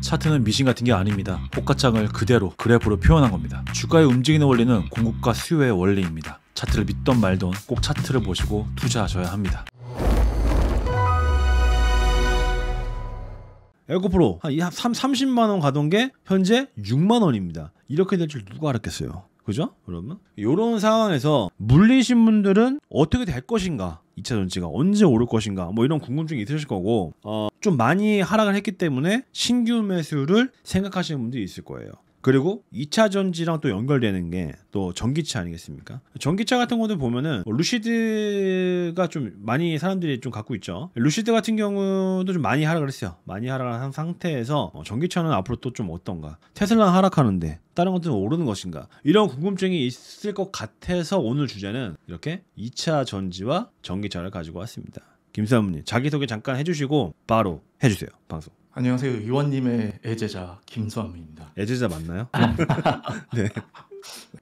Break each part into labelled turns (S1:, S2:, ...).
S1: 차트는 미신 같은 게 아닙니다. 호가창을 그대로 그래프로 표현한 겁니다. 주가의 움직이는 원리는 공급과 수요의 원리입니다. 차트를 믿던 말던 꼭 차트를 보시고 투자하셔야 합니다.
S2: 에코프로 한 30만원 가던 게 현재 6만원입니다. 이렇게 될 줄 누가 알았겠어요. 그죠? 그러면 이런 상황에서 물리신 분들은 어떻게 될 것인가, 2차 전지가 언제 오를 것인가, 뭐 이런 궁금증이 있으실 거고, 좀 많이 하락을 했기 때문에 신규 매수를 생각하시는 분들이 있을 거예요. 그리고 2차 전지랑 또 연결되는 게 또 전기차 아니겠습니까? 전기차 같은 것도 보면은 루시드가 좀 많이 사람들이 좀 갖고 있죠. 루시드 같은 경우도 좀 많이 하락을 했어요. 많이 하락을 한 상태에서 전기차는 앞으로 또 좀 어떤가? 테슬라는 하락하는데 다른 것들은 오르는 것인가? 이런 궁금증이 있을 것 같아서 오늘 주제는 이렇게 2차 전지와 전기차를 가지고 왔습니다. 김사무님 자기소개 잠깐 해주시고 바로 해주세요. 방송.
S3: 안녕하세요. 의원님의 애제자 김수환입니다.
S2: 애제자 맞나요? 네.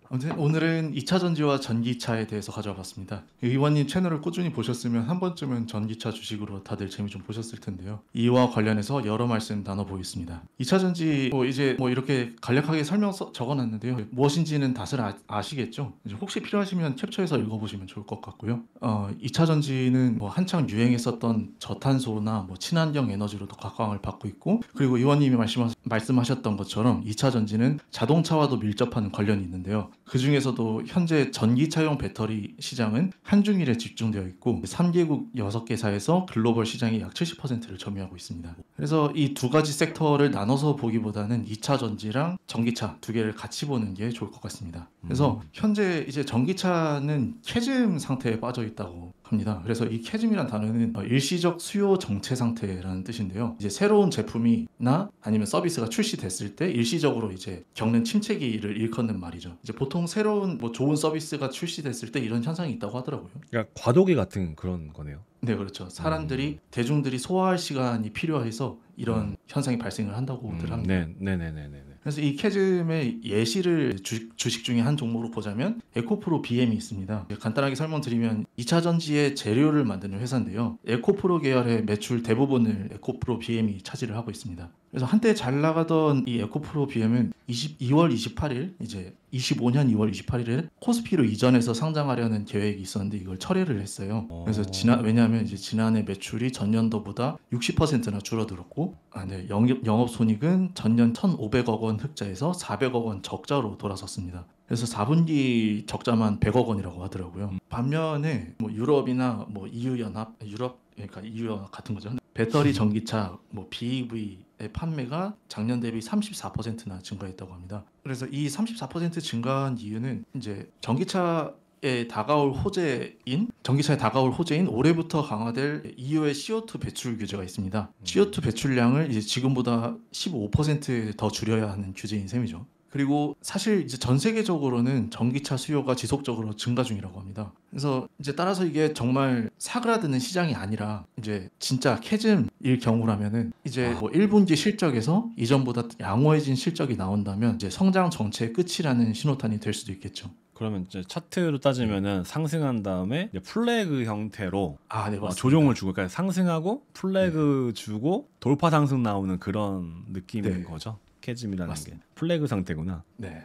S3: 아무튼 오늘은 2차 전지와 전기차에 대해서 가져와 봤습니다. 의원님 채널을 꾸준히 보셨으면 한 번쯤은 전기차 주식으로 다들 재미 좀 보셨을 텐데요. 이와 관련해서 여러 말씀 나눠보겠습니다. 2차 전지 이제 이렇게 간략하게 설명 적어놨는데요. 무엇인지는 다들 아시겠죠? 이제 혹시 필요하시면 캡처해서 읽어보시면 좋을 것 같고요. 2차 전지는 한창 유행했었던 저탄소나 친환경 에너지로도 각광을 받고 있고, 그리고 의원님이 말씀하셨던 것처럼 2차 전지는 자동차와도 밀접한 관련이 있는데요. 그 중에서도 현재 전기차용 배터리 시장은 한중일에 집중되어 있고 3개국 6개사에서 글로벌 시장의 약 70%를 점유하고 있습니다. 그래서 이 두 가지 섹터를 나눠서 보기보다는 2차 전지랑 전기차 두 개를 같이 보는 게 좋을 것 같습니다. 그래서 현재 이제 전기차는 캐즘 상태에 빠져 있다고 합니다. 그래서 이 캐즘이란 단어는 일시적 수요 정체 상태라는 뜻인데요. 이제 새로운 제품이나 아니면 서비스가 출시됐을 때 일시적으로 이제 겪는 침체기를 일컫는 말이죠. 이제 보통 새로운 좋은 서비스가 출시됐을 때 이런 현상이 있다고 하더라고요.
S2: 그러니까 과도기 같은 그런 거네요.
S3: 네, 그렇죠. 대중들이 소화할 시간이 필요해서 이런 현상이 발생을 한다고들 합니다.
S2: 네네네네.
S3: 그래서 이 캐즘의 예시를 주식 중에 한 종목으로 보자면 에코프로 BM이 있습니다. 간단하게 설명드리면 2차 전지의 재료를 만드는 회사인데요. 에코프로 계열의 매출 대부분을 에코프로 BM이 차지를 하고 있습니다. 그래서 한때 잘 나가던 이 에코프로 BM은 2월 28일 이제 25년 2월 28일에 코스피로 이전해서 상장하려는 계획이 있었는데 이걸 철회를 했어요. 그래서 왜냐하면 이제 지난해 매출이 전년도보다 60%나 줄어들었고, 영업손익은 전년 1,500억 원 흑자에서 400억 원 적자로 돌아섰습니다. 그래서 4분기 적자만 100억 원이라고 하더라고요. 반면에 유럽이나 EU 연합, 그러니까 EU 연합 같은 거죠. 배터리 전기차 BEV의 판매가 작년 대비 34%나 증가했다고 합니다. 그래서 이 34% 증가한 이유는 이제 전기차에 다가올 호재인 올해부터 강화될 EU의 CO2 배출 규제가 있습니다. CO2 배출량을 이제 지금보다 15% 더 줄여야 하는 규제인 셈이죠. 그리고 사실 이제 전 세계적으로는 전기차 수요가 지속적으로 증가 중이라고 합니다. 그래서 이제 따라서 이게 정말 사그라드는 시장이 아니라 이제 진짜 캐즘일 경우라면은 이제 1분기 실적에서 이전보다 양호해진 실적이 나온다면 이제 성장 정체의 끝이라는 신호탄이 될 수도 있겠죠.
S2: 그러면 이제 차트로 따지면은 상승한 다음에 이제 플래그 형태로
S3: 네,
S2: 조정을 주고, 그러니까 상승하고 플래그 주고 돌파 상승 나오는 그런 느낌인 거죠. 캐즘이라는
S3: 맞습니다.
S2: 게 플래그 상태구나.
S3: 네.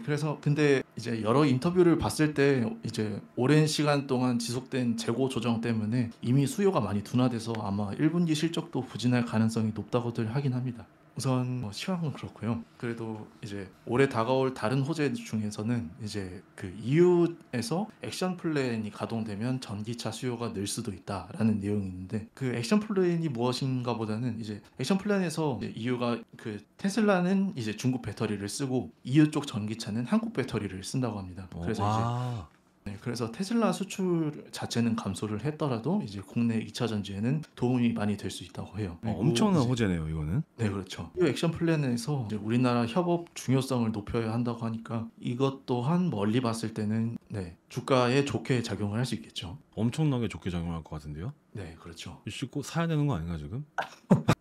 S3: 그래서 근데 이제 여러 인터뷰를 봤을 때 이제 오랜 시간 동안 지속된 재고 조정 때문에 이미 수요가 많이 둔화돼서 아마 1분기 실적도 부진할 가능성이 높다고들 하긴 합니다. 우선 시황은 그렇고요. 그래도 이제 올해 다가올 다른 호재 중에서는 이제 그 EU에서 액션 플랜이 가동되면 전기차 수요가 늘 수도 있다라는 내용이 있는데, 그 액션 플랜이 무엇인가 보다는 이제 액션 플랜에서 EU가 그 테슬라는 이제 중국 배터리를 쓰고 EU 쪽 전기차는 한국 배터리를 쓴다고 합니다. 그래서 그래서 테슬라 수출 자체는 감소를 했더라도 이제 국내 2차 전지에는 도움이 많이 될 수 있다고 해요.
S2: 엄청난 호재네요, 이거는.
S3: 네, 그렇죠. 이 액션 플랜에서 이제 우리나라 협업 중요성을 높여야 한다고 하니까 이것 또한 멀리 봤을 때는 주가에 좋게 작용을 할 수 있겠죠.
S2: 엄청나게 좋게 작용할 것 같은데요?
S3: 네, 그렇죠.
S2: 꼭 사야 되는 거 아닌가 지금?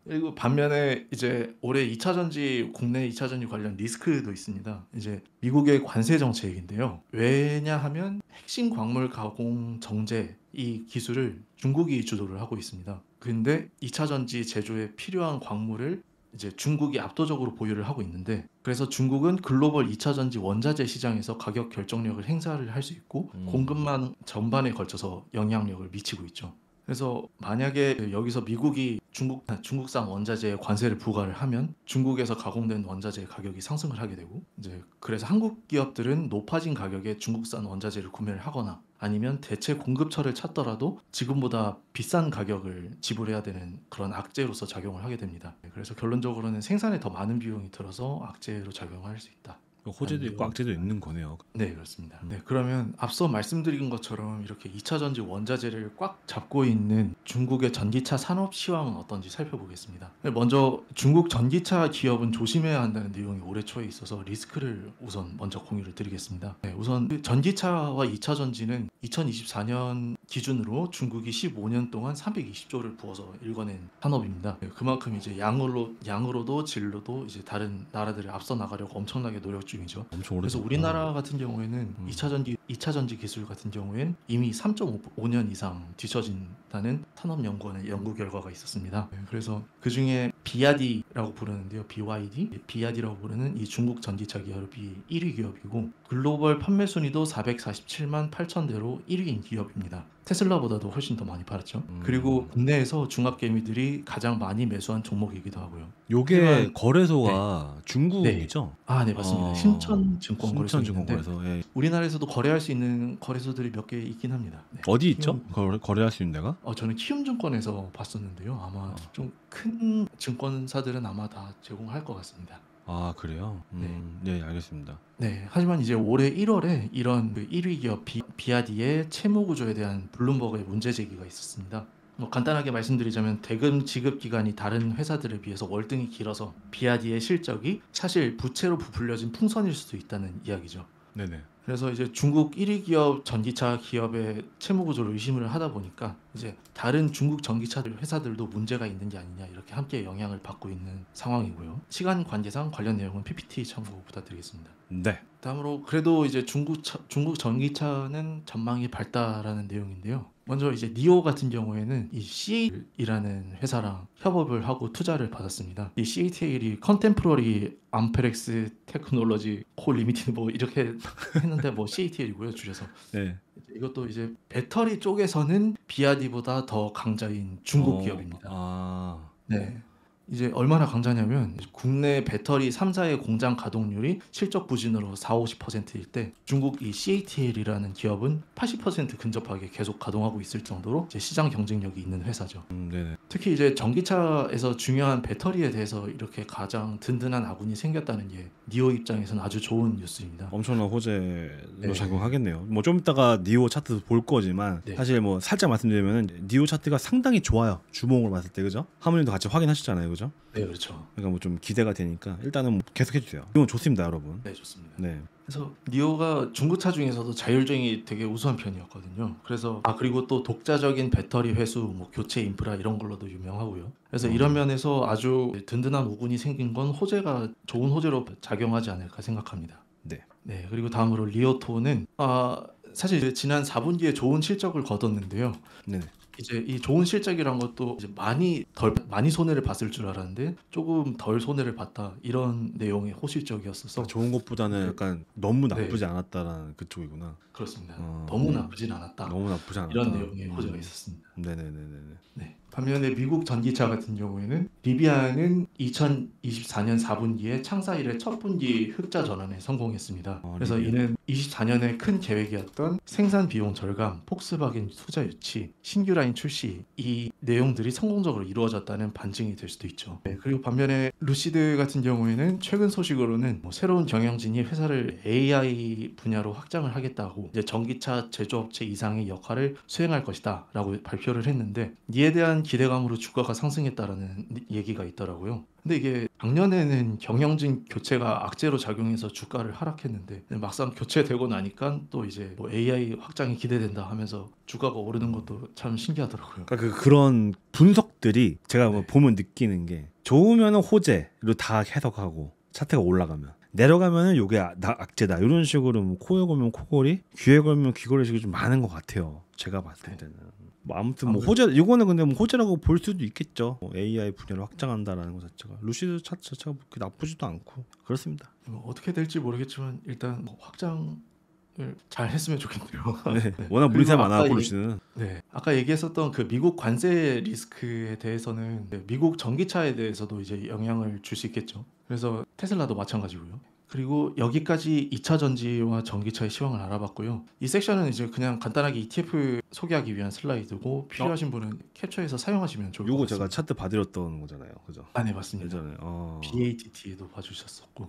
S3: 그리고 반면에 이제 올해 2차 전지, 국내 2차 전지 관련 리스크도 있습니다. 이제 미국의 관세 정책인데요. 왜냐하면 핵심 광물 가공 정제 이 기술을 중국이 주도를 하고 있습니다. 근데 2차 전지 제조에 필요한 광물을 이제 중국이 압도적으로 보유를 하고 있는데 그래서 중국은 글로벌 2차 전지 원자재 시장에서 가격 결정력을 행사를 할 수 있고 공급망 전반에 걸쳐서 영향력을 미치고 있죠. 그래서 만약에 여기서 미국이 중국산 원자재에 관세를 부과를 하면 중국에서 가공된 원자재의 가격이 상승을 하게 되고 이제 그래서 한국 기업들은 높아진 가격에 중국산 원자재를 구매를 하거나 아니면 대체 공급처를 찾더라도 지금보다 비싼 가격을 지불해야 되는 그런 악재로서 작용을 하게 됩니다. 그래서 결론적으로는 생산에 더 많은 비용이 들어서 악재로 작용할 수 있다.
S2: 호재도 있고 악재도 있는 거네요.
S3: 네, 그렇습니다. 네, 그러면 앞서 말씀드린 것처럼 이렇게 2차 전지 원자재를 꽉 잡고 있는 중국의 전기차 산업 시황은 어떤지 살펴보겠습니다. 먼저 중국 전기차 기업은 조심해야 한다는 내용이 올해 초에 있어서 리스크를 우선 먼저 공유를 드리겠습니다. 네, 우선 전기차와 2차 전지는 2024년 기준으로 중국이 15년 동안 320조를 부어서 일궈낸 산업입니다. 네, 그만큼 이제 양으로도 질로도 이제 다른 나라들을 앞서 나가려고 엄청나게 노력 중이죠.
S2: 엄청 오래.
S3: 그래서 우리나라 같은 경우에는 2차 전지 기술 같은 경우엔 이미 3.5년 이상 뒤처진다는 산업연구원의 연구 결과가 있었습니다. 네, 그래서 그 중에 비야디라고 부르는데요, BYD, 비야디라고 부르는 이 중국 전기차 기업이 1위 기업이고 글로벌 판매 순위도 447만 8천 대로 1위인 기업입니다. 테슬라보다도 훨씬 더 많이 팔았죠. 그리고 국내에서 중학개미들이 가장 많이 매수한 종목이기도 하고요.
S2: 요게 거래소가 중국이죠?
S3: 아, 네, 맞습니다. 신천증권거래소 있는데
S2: 신천증권거래소. 예.
S3: 우리나라에서도 거래할 수 있는 거래소들이 몇 개 있긴 합니다. 네.
S2: 어디 있죠? 거래할 수 있는 데가?
S3: 저는 키움증권에서 봤었는데요. 아마 좀 큰 증권사들은 아마 다 제공할 것 같습니다.
S2: 아, 그래요? 네, 알겠습니다.
S3: 네, 하지만 이제 올해 1월에 이런 그 1위 기업 비아디의 채무 구조에 대한 블룸버그의 문제 제기가 있었습니다. 간단하게 말씀드리자면 대금 지급 기간이 다른 회사들에 비해서 월등히 길어서 비아디의 실적이 사실 부채로 부풀려진 풍선일 수도 있다는 이야기죠.
S2: 네네.
S3: 그래서 이제 중국 1위 기업 전기차 기업의 채무 구조를 의심을 하다 보니까 이제 다른 중국 전기차 회사들도 문제가 있는 게 아니냐 이렇게 함께 영향을 받고 있는 상황이고요. 시간 관계상 관련 내용은 PPT 참고 부탁드리겠습니다.
S2: 네.
S3: 다음으로 그래도 이제 중국 전기차는 전망이 밝다라는 내용인데요. 먼저 이제 니오 같은 경우에는 이 CATL이라는 회사랑 협업을 하고 투자를 받았습니다. 이 CATL이 컨템포러리 암페렉스 테크놀로지 코 리미티드 뭐 이렇게 했는데 뭐 CATL이고요, 줄여서.
S2: 네.
S3: 이것도 이제 배터리 쪽에서는 비아디보다 더 강자인 중국 기업입니다.
S2: 아.
S3: 네. 이제 얼마나 강자냐면 국내 배터리 3사의 공장 가동률이 실적 부진으로 40-50%일 때 중국 이 CATL이라는 기업은 80% 근접하게 계속 가동하고 있을 정도로 이제 시장 경쟁력이 있는 회사죠.
S2: 네네.
S3: 특히 이제 전기차에서 중요한 배터리에 대해서 이렇게 가장 든든한 아군이 생겼다는 게 니오 입장에서는 아주 좋은 뉴스입니다.
S2: 엄청난 호재로
S3: 네.
S2: 작용하겠네요. 뭐 좀 이따가 니오 차트 볼 거지만
S3: 네.
S2: 사실 뭐 살짝 말씀드리면 니오 차트가 상당히 좋아요. 주봉으로 봤을 때, 그죠? 하모님도 같이 확인하셨잖아요, 그죠?
S3: 네, 그렇죠.
S2: 그러니까 뭐 좀 기대가 되니까 일단은 계속 해주세요. 이건 좋습니다, 여러분.
S3: 네, 좋습니다.
S2: 네.
S3: 그래서 니오가 중고차 중에서도 자율주행이 되게 우수한 편이었거든요. 그래서 그리고 또 독자적인 배터리 회수, 뭐 교체 인프라 이런 걸로도 유명하고요. 그래서 이런 면에서 아주 든든한 우군이 생긴 건 호재가 좋은 호재로 작용하지 않을까 생각합니다.
S2: 네.
S3: 네, 그리고 다음으로 리오토는 사실 이제 지난 4분기에 좋은 실적을 거뒀는데요.
S2: 네.
S3: 이제 이 좋은 실적이란 것도 이제 많이 손해를 봤을 줄 알았는데 조금 덜 손해를 봤다 이런 내용의 호실적이었어서
S2: 좋은 것보다는 약간 너무 나쁘지 않았다라는 그쪽이구나.
S3: 그렇습니다. 너무 나쁘진 않았다.
S2: 너무 나쁘지 않았다.
S3: 이런 내용의 호재가 있었습니다.
S2: 네네네네.
S3: 네. 반면에 미국 전기차 같은 경우에는 리비안은 2024년 4분기에 창사 이래 첫 분기 흑자 전환에 성공했습니다. 그래서 이는 24년에 큰 계획이었던 생산 비용 절감, 폭스바겐 투자 유치, 신규 라인 출시 이 내용들이 성공적으로 이루어졌다는 반증이 될 수도 있죠. 네, 그리고 반면에 루시드 같은 경우에는 최근 소식으로는 새로운 경영진이 회사를 AI 분야로 확장을 하겠다고 이제 전기차 제조업체 이상의 역할을 수행할 것이다라고 발표를 했는데 이에 대한 기대감으로 주가가 상승했다라는 얘기가 있더라고요. 근데 이게 작년에는 경영진 교체가 악재로 작용해서 주가를 하락했는데 막상 교체되고 나니까 또 이제 뭐 AI 확장이 기대된다 하면서 주가가 오르는 것도 참 신기하더라고요.
S2: 그러니까 그런 분석들이 제가 뭐 보면 느끼는 게 좋으면 호재로 다 해석하고 차트가 올라가면 내려가면은 요게 악재다 이런 식으로 뭐 코에 걸면 코골이, 귀에 걸면 귀걸이식이 좀 많은 것 같아요. 제가 봤을 때는. 뭐 아무튼 뭐 호재 이거는 근데 뭐 호재라고 볼 수도 있겠죠. 뭐 AI 분야를 확장한다라는 것 자체가 루시드 차트 자체가 그렇게 나쁘지도 않고 그렇습니다.
S3: 어떻게 될지 모르겠지만 일단 뭐 확장을 잘 했으면 좋겠네요.
S2: 네. 워낙 물리사
S3: 그리고
S2: 많아갖고
S3: 아까
S2: 루시는.
S3: 네, 아까 얘기했었던 그 미국 관세 리스크에 대해서는 미국 전기차에 대해서도 이제 영향을 줄 수 있겠죠. 그래서 테슬라도 마찬가지고요. 그리고 여기까지 2차 전지와 전기차의 시황을 알아봤고요. 이 섹션은 이제 그냥 간단하게 ETF 소개하기 위한 슬라이드고 필요하신 분은 캡처해서 사용하시면 좋을 것
S2: 요거
S3: 같습니다.
S2: 제가 차트 봐드렸던 거잖아요, 그죠?
S3: 아, 네, 맞습니다.
S2: 예전에
S3: BATT에도 봐주셨었고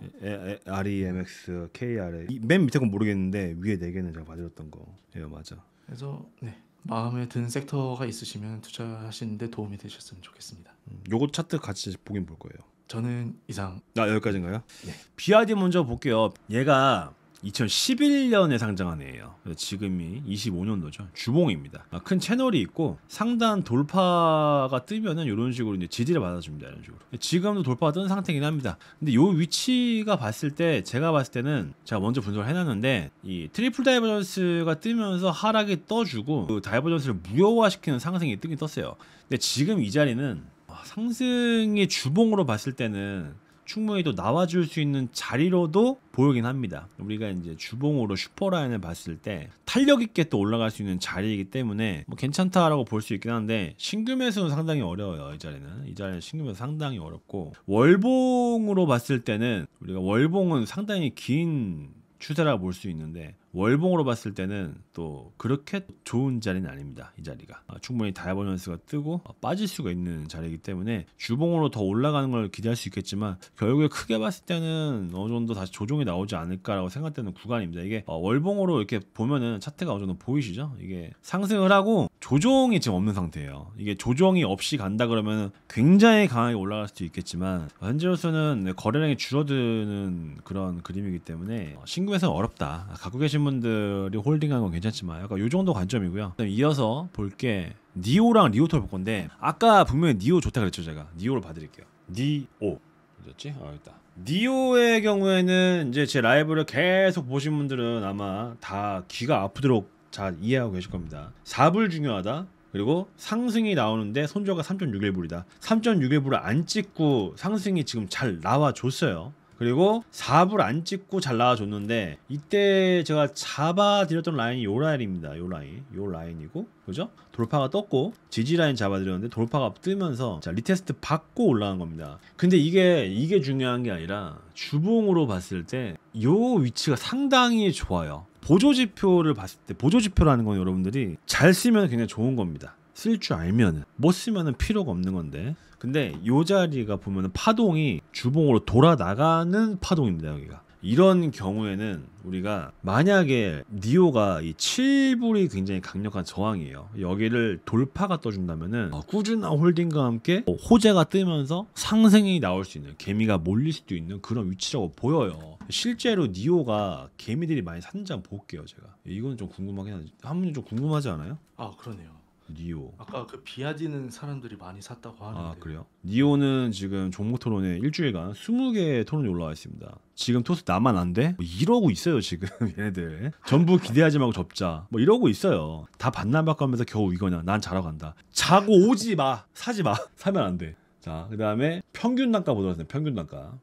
S2: REMX, KRA 맨 밑에 건 모르겠는데 위에 4개는 제가 봐드렸던 거. 예, 맞아.
S3: 그래서 네, 마음에 드는 섹터가 있으시면 투자하시는데 도움이 되셨으면 좋겠습니다.
S2: 요거 차트 같이 보긴 볼 거예요.
S3: 저는 이상.
S2: 여기까지인가요?
S3: 네.
S2: BRD 먼저 볼게요. 얘가 2011년에 상장한 애예요. 지금이 25년도죠. 주봉입니다. 큰 채널이 있고 상단 돌파가 뜨면은 이런 식으로 이제 지지를 받아줍니다. 이런 식으로. 지금도 돌파가 뜬 상태이긴 합니다. 근데 요 위치가 봤을 때 제가 봤을 때는 제가 먼저 분석을 해놨는데 이 트리플 다이버전스가 뜨면서 하락이 떠주고 그 다이버전스를 무효화시키는 상승이 뜨긴 떴어요. 근데 지금 이 자리는 상승의 주봉으로 봤을 때는 충분히 또 나와줄 수 있는 자리로도 보이긴 합니다. 우리가 이제 주봉으로 슈퍼라인을 봤을 때 탄력 있게 또 올라갈 수 있는 자리이기 때문에 뭐 괜찮다라고 볼 수 있긴 한데 신규 매수는 상당히 어려워요. 이 자리는 신규 매수 상당히 어렵고 월봉으로 봤을 때는 우리가 월봉은 상당히 긴 추세라고 볼 수 있는데 월봉으로 봤을 때는 또 그렇게 좋은 자리는 아닙니다. 이 자리가 충분히 다이버전스가 뜨고 빠질 수가 있는 자리이기 때문에 주봉으로 더 올라가는 걸 기대할 수 있겠지만 결국에 크게 봤을 때는 어느 정도 다시 조정이 나오지 않을까라고 생각되는 구간입니다. 이게 월봉으로 이렇게 보면은 차트가 어느 정도 보이시죠? 이게 상승을 하고 조정이 지금 없는 상태예요. 이게 조정이 없이 간다 그러면 굉장히 강하게 올라갈 수도 있겠지만 현재로서는 거래량이 줄어드는 그런 그림이기 때문에 신규 매수는 어렵다. 갖고 계신 분들이 홀딩하는 건 괜찮지만 약간 요 정도 관점이고요. 그다음 이어서 볼 게 니오랑 리오토를 볼 건데 아까 분명히 니오 좋다 그랬죠. 제가 니오를 봐드릴게요. 니오 어디였지? 있다. 니오의 경우에는 이제 제 라이브를 계속 보신 분들은 아마 다 귀가 아프도록 잘 이해하고 계실 겁니다. 4불 중요하다. 그리고 상승이 나오는데 손절가 3.61불이다. 3.61불을 안 찍고 상승이 지금 잘 나와줬어요. 그리고 4불 안 찍고 잘 나와줬는데 이때 제가 잡아드렸던 라인이 요 라인입니다. 요 라인이고 그죠? 돌파가 떴고 지지 라인 잡아드렸는데 돌파가 뜨면서 자 리테스트 받고 올라간 겁니다. 근데 이게 중요한 게 아니라 주봉으로 봤을 때 요 위치가 상당히 좋아요. 보조지표를 봤을 때 보조지표라는 건 여러분들이 잘 쓰면 굉장히 좋은 겁니다. 쓸 줄 알면은 못 쓰면은 필요가 없는 건데 근데 요 자리가 보면은 파동이 주봉으로 돌아 나가는 파동입니다. 여기가 이런 경우에는 우리가 만약에 니오가 이 7불이 굉장히 강력한 저항이에요. 여기를 돌파가 떠준다면은 꾸준한 홀딩과 함께 호재가 뜨면서 상승이 나올 수 있는 개미가 몰릴 수도 있는 그런 위치라고 보여요. 실제로 니오가 개미들이 많이 샀는지 한번 볼게요. 제가 이건 좀 궁금하긴 한데 한 분이 좀 궁금하지 않아요?
S3: 아, 그러네요.
S2: 니오
S3: 아까 그 비아디는 사람들이 많이 샀다고 하는데.
S2: 그래요? 니오는 지금 종목 토론에 일주일간 20개의 토론이 올라와 있습니다. 지금 토스 나만 안 돼? 뭐 이러고 있어요 지금 얘네들. 전부 기대하지 말고 접자 뭐 이러고 있어요. 다 반납받고 겨우 이거냐. 난 자러 간다. 자고 오지 마. 사지 마. 사면 안 돼. 자, 그 다음에 평균 단가 보도록 하겠습니다. 평균 단가.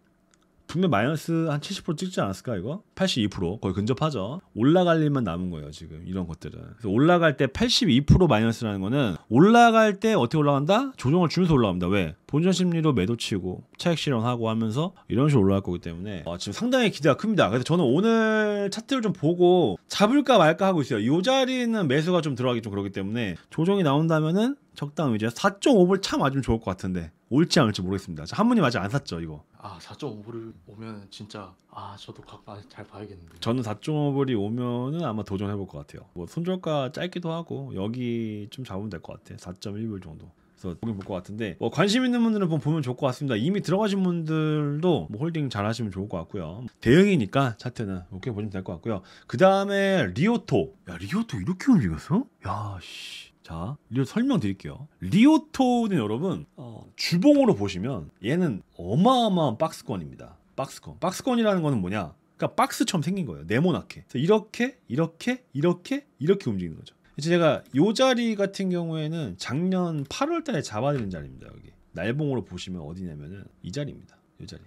S2: 분명 마이너스 한 70% 찍지 않았을까 이거? 82% 거의 근접하죠. 올라갈 일만 남은 거예요 지금 이런 것들은. 그래서 올라갈 때 82% 마이너스라는 거는 올라갈 때 어떻게 올라간다? 조정을 주면서 올라갑니다. 왜? 본전 심리로 매도 치고 차익 실현하고 하면서 이런 식으로 올라갈 거기 때문에 지금 상당히 기대가 큽니다. 그래서 저는 오늘 차트를 좀 보고 잡을까 말까 하고 있어요. 이 자리는 매수가 좀 들어가기 좀 그렇기 때문에 조정이 나온다면은 적당 위치에 4.5불 차 맞으면 좋을 것 같은데 올지 안 올지 모르겠습니다. 한 분이 아직 안 샀죠 이거.
S3: 4.5불을 오면 진짜 저도 잘 봐야겠는데.
S2: 저는 4.5불이 오면은 아마 도전해볼 것 같아요. 뭐 손절가 짧기도 하고 여기 좀 잡으면 될 것 같아. 4.1불 정도. 그래서 보긴 볼 것 같은데 관심 있는 분들은 보면 좋을 것 같습니다. 이미 들어가신 분들도 뭐 홀딩 잘 하시면 좋을 것 같고요. 대응이니까 차트는 오케이 보시면 될 것 같고요. 그 다음에 리오토. 야 리오토 이렇게 움직였어? 야 씨. 자, 리오토 설명드릴게요. 리오토는 여러분 주봉으로 보시면 얘는 어마어마한 박스권입니다. 박스권이라는 거는 뭐냐? 그러니까 박스처럼 생긴 거예요. 네모나게. 그래서 이렇게 움직이는 거죠. 이제 제가 요 자리 같은 경우에는 작년 8월달에 잡아드린 자리입니다. 여기 날봉으로 보시면 어디냐면은 이 자리입니다. 이 자리.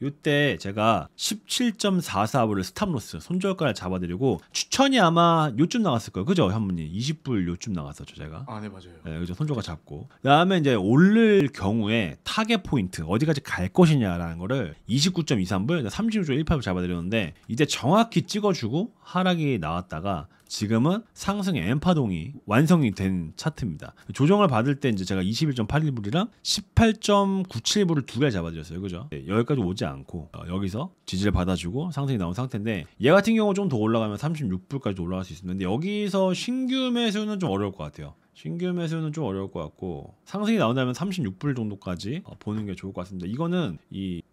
S2: 요때 제가 17.44불을 스탑로스 손절가를 잡아드리고 추천이 아마 요쯤 나갔을 거예요. 그죠, 현문님? 20불 요쯤 나갔었죠, 제가.
S3: 아, 네, 맞아요.
S2: 네, 그죠. 손절가 잡고. 그다음에 이제 오를 경우에 타겟 포인트 어디까지 갈 것이냐라는 거를 29.23불, 36.18불 잡아드렸는데 이때 정확히 찍어주고 하락이 나왔다가 지금은 상승의 엠파동이 완성이 된 차트입니다. 조정을 받을 때 이제 제가 21.81불이랑 18.97불을 두 개 잡아드렸어요. 그죠? 네, 여기까지 오지 않고 여기서 지지를 받아주고 상승이 나온 상태인데 얘 같은 경우 좀 더 올라가면 36불까지 올라갈 수 있는데 여기서 신규 매수는 좀 어려울 것 같아요. 신규 매수는 좀 어려울 것 같고 상승이 나온다면 36불 정도까지 보는 게 좋을 것 같습니다. 이거는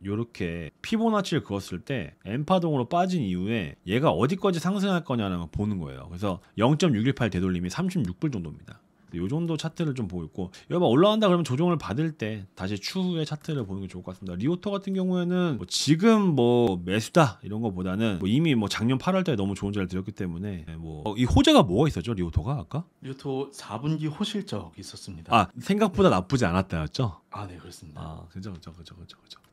S2: 요렇게 피보나치를 그었을 때 엠파동으로 빠진 이후에 얘가 어디까지 상승할 거냐는 걸 보는 거예요. 그래서 0.618 되돌림이 36불 정도입니다. 요 정도 차트를 좀 보고 있고 여봐 올라간다 그러면 조정을 받을 때 다시 추후의 차트를 보는 게 좋을 것 같습니다. 리오토 같은 경우에는 뭐 지금 뭐 매수다 이런 거보다는 뭐 이미 뭐 작년 8월달에 너무 좋은 자리를 들었기 때문에 뭐 이 호재가 뭐가 있었죠, 리오토가 아까?
S3: 리오토 4분기 호실적 있었습니다.
S2: 아, 생각보다 나쁘지 않았다였죠?
S3: 아, 네, 그렇습니다.
S2: 아, 그죠.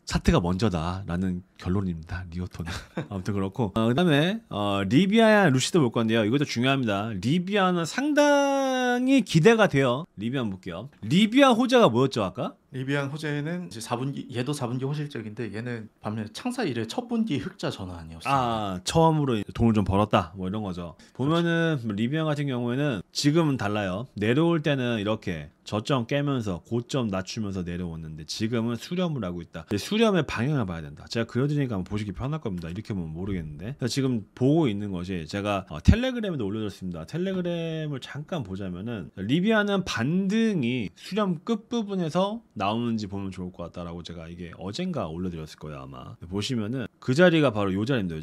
S2: 차트가 먼저다라는 결론입니다. 리오토는. 아무튼 그렇고 그다음에 리비아 루시드 볼 건데요. 이것도 중요합니다. 리비아는 상당히 기대가 돼요. 리비아 한번 볼게요. 리비아 호재가 뭐였죠 아까?
S3: 리비안 호재는 이제 4분기 얘도 4분기 호실적인데 얘는 반면에 창사 이래 첫 분기 흑자 전환이었어요.
S2: 아, 처음으로 돈을 좀 벌었다 뭐 이런 거죠. 보면은 리비아 같은 경우에는 지금은 달라요. 내려올 때는 이렇게 저점 깨면서 고점 낮추면서 내려오는데 지금은 수렴을 하고 있다. 수렴의 방향을 봐야 된다. 제가 그려드리니까 한번 보시기 편할 겁니다. 이렇게 보면 모르겠는데 지금 보고 있는 것이 제가 텔레그램에도 올려줬습니다. 텔레그램을 잠깐 보자면은 리비아는 반등이 수렴 끝부분에서 나오는지 보면 좋을 것 같다라고 제가 이게 어젠가 올려드렸을 거예요 아마. 보시면은 그 자리가 바로 요 자리입니다.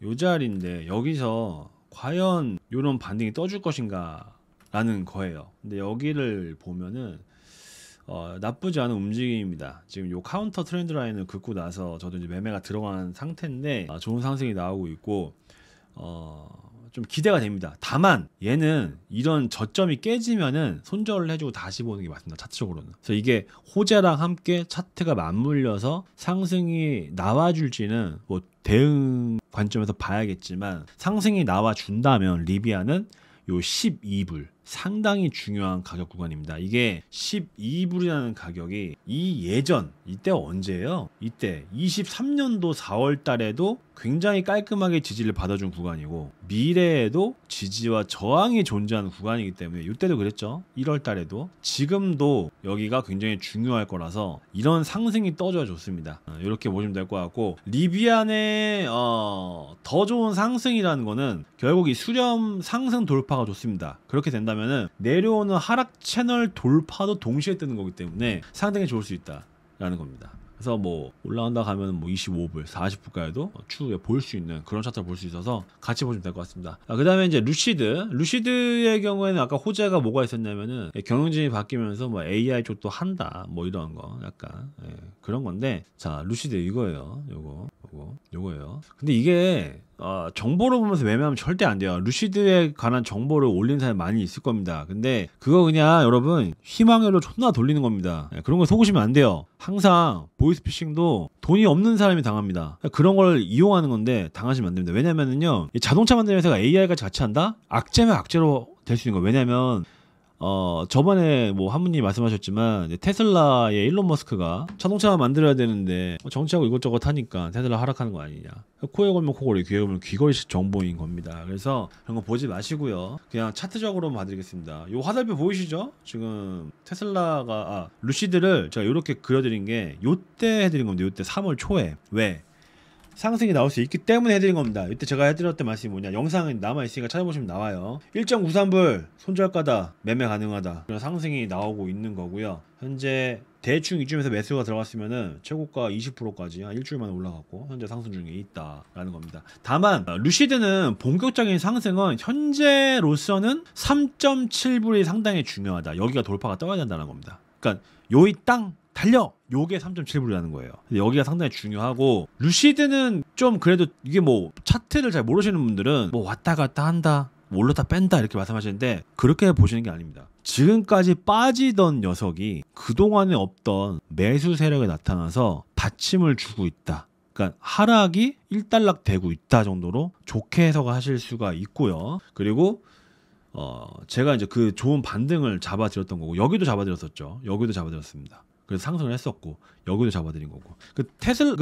S2: 요 자리인데 여기서 과연 요런 반등이 떠줄 것인가 라는 거예요. 근데 여기를 보면은 나쁘지 않은 움직임입니다. 지금 요 카운터 트렌드 라인을 긋고 나서 저도 이제 매매가 들어간 상태인데 좋은 상승이 나오고 있고 좀 기대가 됩니다. 다만 얘는 이런 저점이 깨지면은 손절을 해주고 다시 보는 게 맞습니다. 차트적으로는. 그래서 이게 호재랑 함께 차트가 맞물려서 상승이 나와줄지는 뭐 대응 관점에서 봐야겠지만 상승이 나와준다면 리비아는 요 12불 상당히 중요한 가격 구간입니다. 이게 12불이라는 가격이 이때 언제예요? 이때 23년도 4월 달에도 굉장히 깔끔하게 지지를 받아준 구간이고 미래에도 지지와 저항이 존재하는 구간이기 때문에 이때도 그랬죠. 1월 달에도 지금도 여기가 굉장히 중요할 거라서 이런 상승이 떠줘야 좋습니다. 이렇게 보시면 될 것 같고 리비안의 더 좋은 상승이라는 거는 결국 이 수렴 상승 돌파가 좋습니다. 그렇게 된다면은 내려오는 하락 채널 돌파도 동시에 뜨는 거기 때문에 상당히 좋을 수 있다라는 겁니다. 그래서 뭐 올라간다 가면 뭐 25불, 40불까지도 추후에 볼 수 있는 그런 차트를 볼 수 있어서 같이 보시면 될 것 같습니다. 그다음에 이제 루시드의 경우에는 아까 호재가 뭐가 있었냐면은 경영진이 바뀌면서 뭐 AI 쪽도 한다 뭐 이런 거 약간 그런 건데 자 루시드 이거예요. 요거예요. 근데 이게 정보를 보면서 매매하면 절대 안 돼요. 루시드에 관한 정보를 올리는 사람이 많이 있을 겁니다. 근데 그거 그냥 여러분 희망회로 존나 돌리는 겁니다. 그런 거 속으시면 안 돼요. 항상 보이스피싱도 돈이 없는 사람이 당합니다. 그런 걸 이용하는 건데 당하시면 안 됩니다. 왜냐면은요 자동차 만드는 회사가 AI까지 같이 한다? 악재면 악재로 될 수 있는 거예요. 왜냐면 저번에 뭐 한 분이 말씀하셨지만 테슬라의 일론 머스크가 자동차 만들어야 되는데 정치하고 이것저것 하니까 테슬라 하락하는 거 아니냐. 코에 걸면 코걸이, 귀에 걸면 귀걸이식 정보인 겁니다. 그래서 그런 거 보지 마시고요. 그냥 차트적으로 봐드리겠습니다. 요 화살표 보이시죠? 지금 테슬라가 루시드를 제가 이렇게 그려드린 게 요때 해드린 겁니다. 요때 3월 초에. 왜? 상승이 나올 수 있기 때문에 해드린 겁니다. 이때 제가 해드렸던 말씀이 뭐냐, 영상은 남아있으니까 찾아보시면 나와요. 1.93불 손절가다, 매매 가능하다, 그런 상승이 나오고 있는 거고요. 현재 대충 이쯤에서 매수가 들어갔으면은 최고가 20%까지 한 일주일 만에 올라갔고 현재 상승 중에 있다라는 겁니다. 다만 루시드는 본격적인 상승은 현재로서는 3.7불이 상당히 중요하다. 여기가 돌파가 떠야 된다는 겁니다. 그러니까 요이 땅 달려! 요게 3.7불이라는 거예요. 근데 여기가 상당히 중요하고 루시드는 좀 그래도 이게 뭐 차트를 잘 모르시는 분들은 뭐 왔다 갔다 한다 올랐다 뺀다 이렇게 말씀하시는데 그렇게 보시는 게 아닙니다. 지금까지 빠지던 녀석이 그동안에 없던 매수 세력이 나타나서 받침을 주고 있다. 그러니까 하락이 일단락 되고 있다 정도로 좋게 해석하실 수가 있고요. 그리고 제가 이제 그 좋은 반등을 잡아드렸던 거고 여기도 잡아드렸었죠. 여기도 잡아드렸습니다. 그래서 상승을 했었고 여기도 잡아드린 거고 그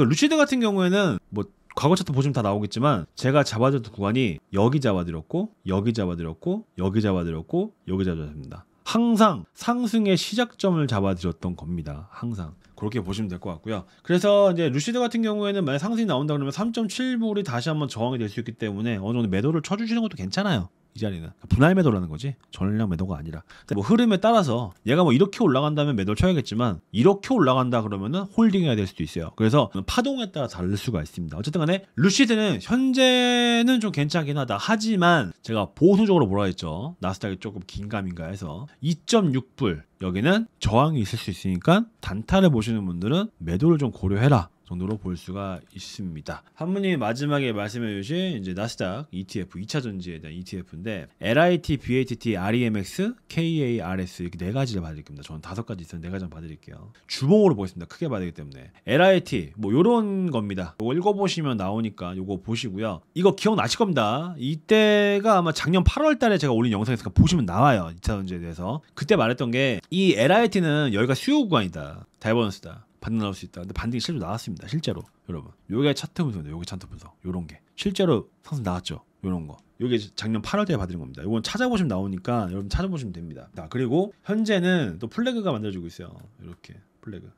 S2: 루시드 같은 경우에는 뭐 과거 차트 보시면 다 나오겠지만 제가 잡아드렸던 구간이 여기 잡아드렸고 여기 잡아드렸고 여기 잡아드렸고 여기 잡아드렸습니다. 항상 상승의 시작점을 잡아드렸던 겁니다. 항상 그렇게 보시면 될 것 같고요. 그래서 이제 루시드 같은 경우에는 만약 상승이 나온다 그러면 3.7불이 다시 한번 저항이 될 수 있기 때문에 어느 정도 매도를 쳐주시는 것도 괜찮아요. 이 자리는 분할 매도라는 거지 전량 매도가 아니라 뭐 흐름에 따라서 얘가 뭐 이렇게 올라간다면 매도를 쳐야겠지만 이렇게 올라간다 그러면은 홀딩해야 될 수도 있어요. 그래서 파동에 따라 다를 수가 있습니다. 어쨌든 간에 루시드는 현재는 좀 괜찮긴 하다. 하지만 제가 보수적으로 뭐라 했죠. 나스닥이 조금 긴가민가 해서 2.6불 여기는 저항이 있을 수 있으니까 단타를 보시는 분들은 매도를 좀 고려해라 정도로 볼 수가 있습니다. 한 분이 마지막에 말씀해 주신 이제 나스닥 ETF 2차 전지에 대한 ETF인데 LIT, BATT, REMX, KARS 이렇게 네 가지를 봐드릴 겁니다. 저는 5가지 있어서 4가지 봐드릴게요. 주봉으로 보겠습니다. 크게 봐야 되기 때문에 LIT 뭐 요런 겁니다. 이거 읽어보시면 나오니까 요거 보시고요. 이거 기억나실 겁니다. 이때가 아마 작년 8월 달에 제가 올린 영상에서 보시면 나와요. 2차 전지에 대해서. 그때 말했던 게 이 LIT는 여기가 수요 구간이다. 다이버넌스다. 반등 나올 수 있다. 근데 반등이 실제로 나왔습니다. 실제로 여러분. 요게 차트 분석입니다. 요게 차트 분석. 요런 게 실제로 상승 나왔죠. 요런 거. 요게 작년 8월달에 받은 겁니다. 요건 찾아보시면 나오니까 여러분 찾아보시면 됩니다. 자, 그리고 현재는 또 플래그가 만들어지고 있어요. 이렇게 플래그.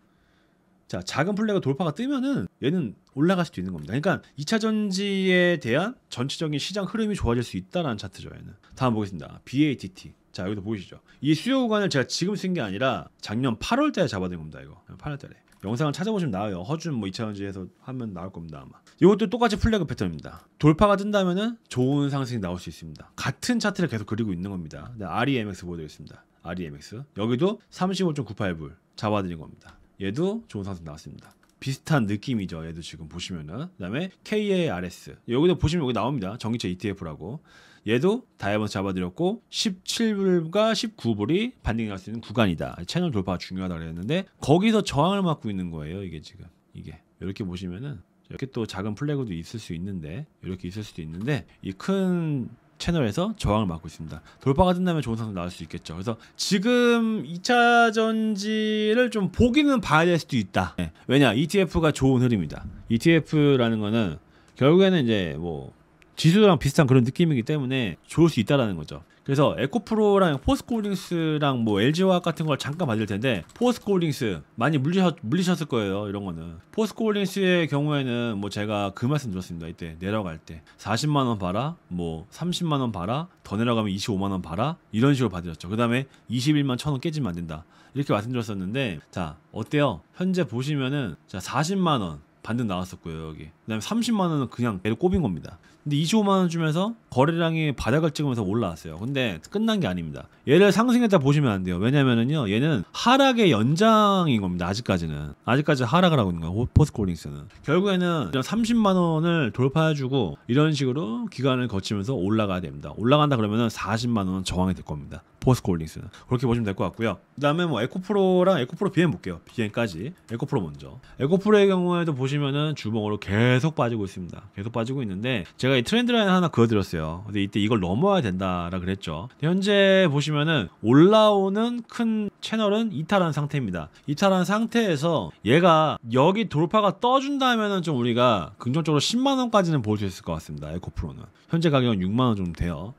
S2: 자, 작은 플래그 돌파가 뜨면은 얘는 올라갈 수도 있는 겁니다. 그러니까 2차 전지에 대한 전체적인 시장 흐름이 좋아질 수 있다라는 차트죠. 얘는. 다음 보겠습니다. BATT. 자, 여기도 보이시죠? 이 수요 구간을 제가 지금 쓴 게 아니라 작년 8월달에 잡아둔 겁니다. 이거 8월달에. 영상을 찾아보시면 나와요. 허준 뭐 2차 전지에서 하면 나올 겁니다. 아마. 이것도 똑같이 플래그 패턴입니다. 돌파가 뜬다면은 좋은 상승이 나올 수 있습니다. 같은 차트를 계속 그리고 있는 겁니다. REMX 보여드리겠습니다. REMX 여기도 35.98불 잡아드린 겁니다. 얘도 좋은 상승 나왔습니다. 비슷한 느낌이죠. 얘도 지금 보시면은. 그다음에 KARS 여기도 보시면 여기 나옵니다. 전기차 ETF라고. 얘도 다이아몬드 잡아드렸고 17불과 19불이 반등이 날 수 있는 구간이다. 채널 돌파가 중요하다고 그랬는데 거기서 저항을 맞고 있는 거예요. 이게 지금 이게 이렇게 보시면은 이렇게 또 작은 플래그도 있을 수 있는데 이렇게 있을 수도 있는데 이 큰 채널에서 저항을 맞고 있습니다. 돌파가 뜬다면 좋은 상승 나올 수 있겠죠. 그래서 지금 2차 전지를 좀 보기는 봐야 될 수도 있다. 네. 왜냐 ETF가 좋은 흐름이다. ETF라는 거는 결국에는 이제 뭐 지수랑 비슷한 그런 느낌이기 때문에 좋을 수 있다라는 거죠. 그래서 에코프로랑 포스코홀딩스랑 뭐 LG화학 같은 걸 잠깐 봐드릴 텐데 포스코홀딩스 많이 물리셨을 거예요. 이런 거는 포스코홀딩스의 경우에는 뭐 제가 그 말씀 드렸습니다. 이때 내려갈 때 40만 원 봐라, 뭐 30만 원 봐라, 더 내려가면 25만 원 봐라 이런 식으로 봐드렸죠. 그 다음에 21만 1,000원 깨지면 안 된다 이렇게 말씀드렸었는데 자 어때요? 현재 보시면은 자 40만 원 반등 나왔었고요. 여기 그다음에 30만 원은 그냥 배를 꼽인 겁니다. 근데 25만 원 주면서 거래량이 바닥을 찍으면서 올라왔어요. 근데 끝난 게 아닙니다. 얘를 상승했다 보시면 안 돼요. 왜냐면은요 얘는 하락의 연장인 겁니다. 아직까지 하락을 하고 있는 거예요. 포스코홀딩스는 결국에는 30만 원을 돌파해주고 이런 식으로 기간을 거치면서 올라가야 됩니다. 올라간다 그러면은 40만 원은 저항이 될 겁니다. 포스코홀딩스는 그렇게 보시면 될 것 같고요. 그다음에 뭐 에코프로랑 에코프로 BM 볼게요. BM까지 에코프로 먼저. 에코프로의 경우에도 보시면은 주봉으로 계속 빠지고 있습니다. 계속 빠지고 있는데 제가 이 트렌드 라인 하나 그어드렸어요. 근데 이때 이걸 넘어야 된다라 그랬죠. 현재 보시면은 올라오는 큰 채널은 이탈한 상태입니다. 이탈한 상태에서 얘가 여기 돌파가 떠준다면은 좀 우리가 긍정적으로 10만 원까지는 볼 수 있을 것 같습니다. 에코프로는 현재 가격은 6만 원 정도 돼요.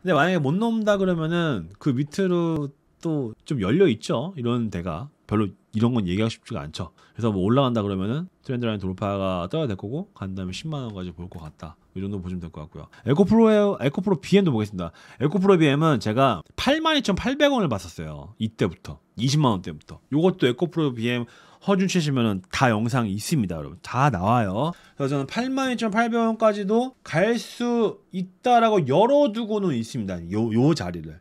S2: 근데 만약에 못 넘는다 그러면은 그 밑으로 또 좀 열려 있죠. 이런 데가 별로 이런 건 얘기하고 싶지가 않죠. 그래서 뭐 올라간다 그러면은 트렌드 라인 돌파가 떠야 될 거고 간 다음에 10만 원까지 볼 것 같다. 이 정도 보시면 될 것 같고요. 에코프로 BM도 보겠습니다. 에코프로 BM은 제가 82,800원을 봤었어요. 이때부터 20만 원대부터. 요것도 에코프로 BM 허준 치시면은 다 영상이 있습니다, 여러분. 다 나와요. 그래서 저는 82,800원까지도 갈 수 있다라고 열어두고는 있습니다. 요 자리를.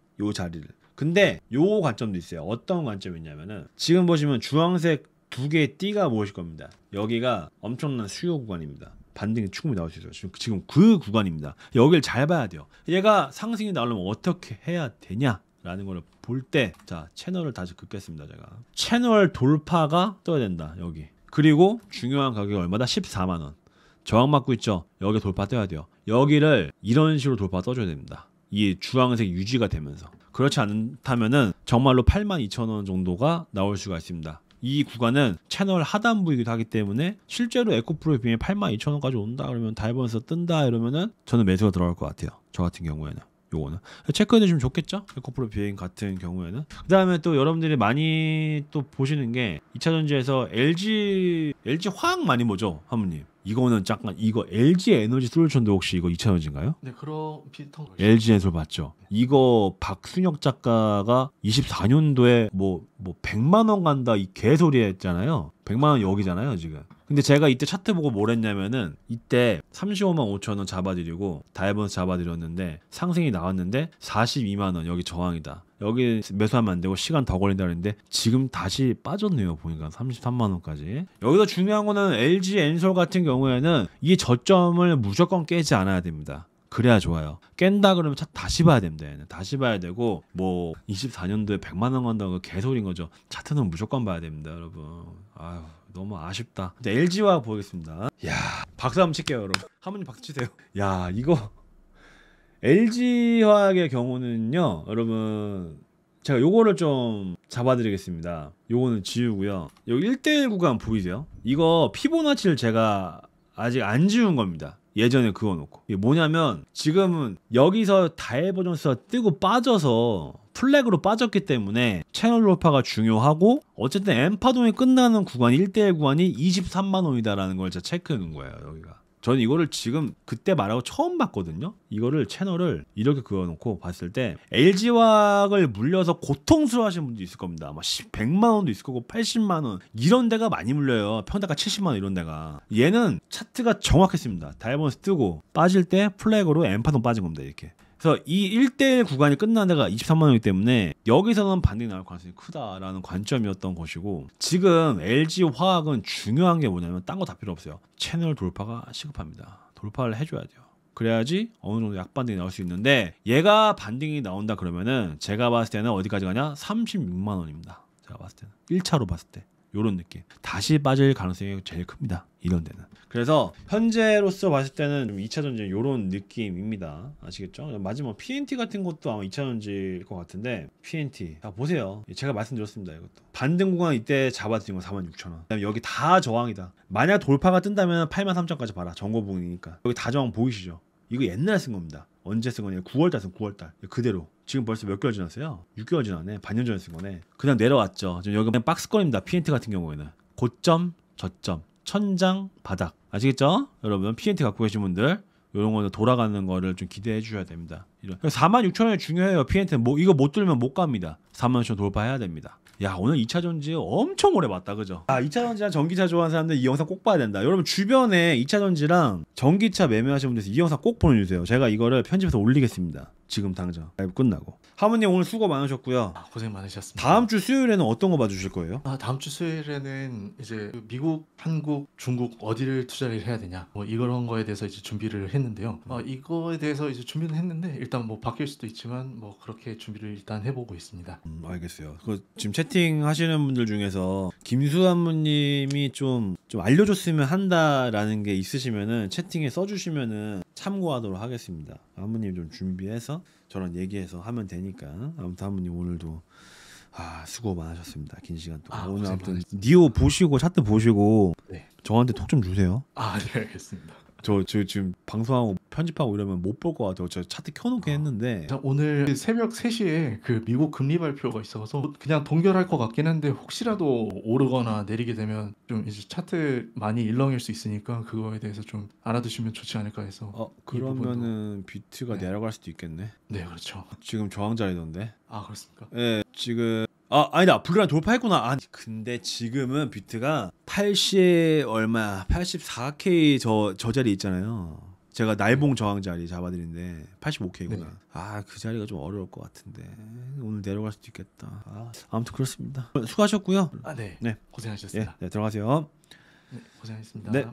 S2: 근데 요 관점도 있어요. 어떤 관점이 있냐면은 지금 보시면 주황색 두 개의 띠가 보이실 겁니다. 여기가 엄청난 수요 구간입니다. 반등이 충분히 나올 수 있어요. 지금 그 구간입니다. 여기를 잘 봐야 돼요. 얘가 상승이 나오려면 어떻게 해야 되냐라는 걸 볼 때 자 채널을 다시 긋겠습니다. 제가 채널 돌파가 떠야 된다. 여기 그리고 중요한 가격이 얼마다? 14만 원. 저항 맞고 있죠. 여기 돌파 떠야 돼요. 여기를 이런 식으로 돌파 떠줘야 됩니다. 이 주황색 유지가 되면서. 그렇지 않다면은 정말로 82,000원 정도가 나올 수가 있습니다. 이 구간은 채널 하단부이기도 하기 때문에 실제로 에코프로에 비해 82,000원까지 온다 그러면 다이버에서 뜬다 이러면은 저는 매수가 들어갈 것 같아요. 저 같은 경우에는. 요거는 체크해 주시면 좋겠죠? 에코프로 비행 같은 경우에는. 그 다음에 또 여러분들이 많이 또 보시는 게 2차전지에서 LG 화학 많이 보죠, 하무님. 이거는 잠깐 이거 LG 에너지 솔루션도 혹시 이거 2차전지인가요?
S3: 네, 그런 비슷한 거.
S2: LG 엔솔 맞죠? 이거 박순혁 작가가 24년도에 뭐 100만 원 간다 이 개소리 했잖아요. 100만 원 여기잖아요, 지금. 근데 제가 이때 차트 보고 뭘 했냐면은 이때 35만 5천 원 잡아드리고 다이버스 잡아드렸는데 상승이 나왔는데 42만 원 여기 저항이다. 여기 매수하면 안 되고 시간 더 걸린다 그랬는데 지금 다시 빠졌네요. 보니까 33만 원까지. 여기서 중요한 거는 LG 엔솔 같은 경우에는 이 저점을 무조건 깨지 않아야 됩니다. 그래야 좋아요. 깬다 그러면 다시 봐야 됩니다. 얘는. 다시 봐야 되고 뭐 24년도에 100만 원 간다고 개소리인 거죠. 차트는 무조건 봐야 됩니다, 여러분. 아유 너무 아쉽다. 이제 LG화학 보겠습니다. 야 박수 한번 칠게요, 여러분. 한번 박수 치세요. 야 이거 LG화학의 경우는요, 여러분 제가 요거를 좀 잡아드리겠습니다. 요거는 지우고요. 여기 1대1 구간 보이세요? 이거 피보나치를 제가 아직 안 지운 겁니다. 예전에 그어놓고. 이게 뭐냐면 지금은 여기서 다이버전스가 뜨고 빠져서 플렉으로 빠졌기 때문에 채널 돌파가 중요하고 어쨌든 엠파동이 끝나는 구간이 1대1 구간이 23만 원이다라는 걸 제가 체크해 놓은 거예요. 여기가. 저는 이거를 지금 그때 말하고 처음 봤거든요. 이거를 채널을 이렇게 그어놓고 봤을 때 LG화학을 물려서 고통스러워하시는 분도 있을 겁니다. 아마 100만 원도 있을 거고 80만 원 이런 데가 많이 물려요. 평대가 70만 원 이런 데가. 얘는 차트가 정확했습니다. 다이버스 뜨고 빠질 때 플렉으로 엠파동 빠진 겁니다. 이렇게. 그래서 이 1대1 구간이 끝난 데가 23만 원이기 때문에 여기서는 반등이 나올 가능성이 크다라는 관점이었던 것이고 지금 LG화학은 중요한 게 뭐냐면 딴 거 다 필요 없어요. 채널 돌파가 시급합니다. 돌파를 해줘야 돼요. 그래야지 어느 정도 약반등이 나올 수 있는데 얘가 반등이 나온다 그러면은 제가 봤을 때는 어디까지 가냐? 36만 원입니다. 제가 봤을 때는 1차로 봤을 때 요런 느낌. 다시 빠질 가능성이 제일 큽니다. 이런 데는. 그래서 현재로서 봤을 때는 좀 2차전지 요런 느낌입니다. 아시겠죠? 마지막 PNT 같은 것도 아마 2차전지일 것 같은데 PNT 자 보세요. 제가 말씀드렸습니다. 이것도 반등 구간 이때 잡아드린 거 46,000원. 그다음에 여기 다 저항이다. 만약 돌파가 뜬다면 83,000원까지 봐라. 정고 부분이니까. 여기 다 저항 보이시죠? 이거 옛날에 쓴 겁니다. 언제 쓴 거냐? 9월달 쓴 9월달. 그대로. 지금 벌써 몇 개월 지났어요? 6개월 지났네. 반년 전에 쓴 거네. 그냥 내려왔죠. 지금 여기 그냥 박스권입니다. PNT 같은 경우에는. 고점, 저점, 천장, 바닥. 아시겠죠? 여러분 PNT 갖고 계신 분들 이런 거는 돌아가는 거를 좀 기대해 주셔야 됩니다. 46,000원이 중요해요. PNT는 뭐 이거 못 뚫으면 못 갑니다. 46,000원 돌파해야 됩니다. 야 오늘 2차전지 엄청 오래 봤다 그죠? 2차전지랑 전기차 좋아하는 사람들 이 영상 꼭 봐야 된다. 여러분 주변에 2차전지랑 전기차 매매하시는 분들 이 영상 꼭 보내주세요. 제가 이거를 편집해서 올리겠습니다. 지금 당장 라이브 끝나고. 하모님 오늘 수고 많으셨고요.
S3: 고생 많으셨습니다.
S2: 다음 주 수요일에는 어떤 거 봐주실 거예요?
S3: 다음 주 수요일에는 이제 미국, 한국, 중국 어디를 투자를 해야 되냐 뭐 이런 거에 대해서 이제 준비를 했는데요. 이거에 대해서 이제 준비는 했는데 일단 뭐 바뀔 수도 있지만 뭐 그렇게 준비를 일단 해보고 있습니다.
S2: 알겠어요. 지금 채팅 하시는 분들 중에서 김수한무님이 좀 알려줬으면 한다라는 게 있으시면은 채팅에 써주시면은 참고하도록 하겠습니다. 한무님 좀 준비해서 저랑 얘기해서 하면 되니까. 아무튼 한무님 오늘도 수고 많으셨습니다. 긴 시간 동안. 오늘 아무튼 니오 보시고 차트 보시고
S3: 네.
S2: 저한테 톡 좀 주세요.
S3: 네 알겠습니다.
S2: 저 지금 방송하고 편집하고 이러면 못 볼 것 같아요. 저 차트 켜놓긴 했는데
S3: 오늘 새벽 3시에 그 미국 금리 발표가 있어서 그냥 동결할 것 같긴 한데 혹시라도 오르거나 내리게 되면 좀 이제 차트 많이 일렁일 수 있으니까 그거에 대해서 좀 알아두시면 좋지 않을까 해서.
S2: 그러면은 비트가
S3: 네.
S2: 내려갈 수도 있겠네.
S3: 네 그렇죠.
S2: 지금 저항 자리던데.
S3: 그렇습니까?
S2: 네 지금 아니다 불가능 돌파했구나. 근데 지금은 비트가 80 얼마야 84K 저 자리 있잖아요. 제가 날봉 저항 자리 잡아드린데 85K구나.
S3: 네.
S2: 그 자리가 좀 어려울 것 같은데 오늘 내려갈 수도 있겠다. 아무튼 그렇습니다. 수고하셨고요.
S3: 네.
S2: 네.
S3: 고생하셨습니다.
S2: 네 들어가세요.
S3: 네, 고생하셨습니다.
S2: 네.